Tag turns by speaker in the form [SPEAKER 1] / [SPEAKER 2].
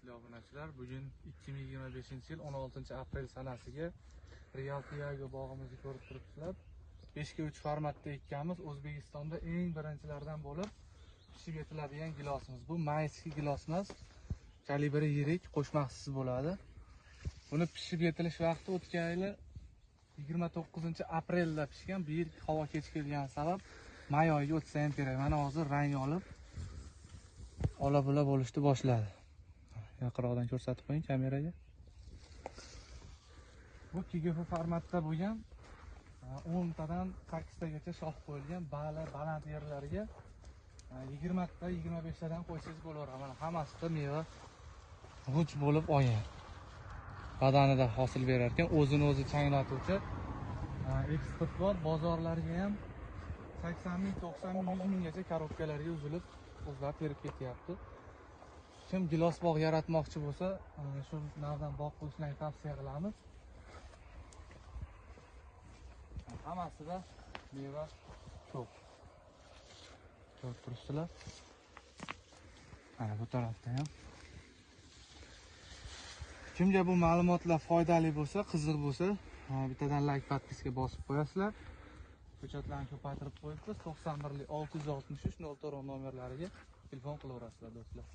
[SPEAKER 1] hurmatli obunachilar, bugun 2025-yil 16-aprel sanasiga Real Tiago bog'imizni ko'rib turibsizlar. 5 ga 3 formatda ekkamiz. O'zbekistonda eng birinchilardan bo'lib pishib yetiladigan gilosimiz. Bu mayski gilos emas, kalibri yirik, qo'shmaqsiz bo'ladi. Buni pishib yetilish vaqti o'tgan yili 29-aprelda pishgan. Bu yil havo kech kelgani sabab may oyiga o'tsa ham kerak. Mana hozir rang olib ola-bula bo'lishni boshladi. Yaqinroqdan ko'rsatib qo'ying kameraga. Bu KGF formatda bo'lgan 10 tadan 8 tagacha shox qo'yilgan baland yerlarga 20 ta 25 tadan qo'ysangiz bo'laveradi. Mana hammasida meva g'uj bo'lib olgan. Badanida hosil berar ekan, o'zini o'zi changlatuvchi eksport bor, bozorlarga ham 80 ming, 90 ming, 100 minggacha korobkalarga uzilib o'zlari terib ketyapti. Kim gilos bog' yaratmoqchi bo'lsa, shu navdan bog' qo'yishni tavsiya qilamiz. Hammasida meva ko'p. Ko'rib turibsizlar. Mana bu tarafda ham. Kimga bu ma'lumotlar foydali bo'lsa, qiziq bo'lsa, bittadan like, podpiska bosib qo'yasizlar. Ko'chatlarni ko'paytirib qo'yibmiz. 91 663 04 nomerlariga telefon qilaverasizlar do'stlar.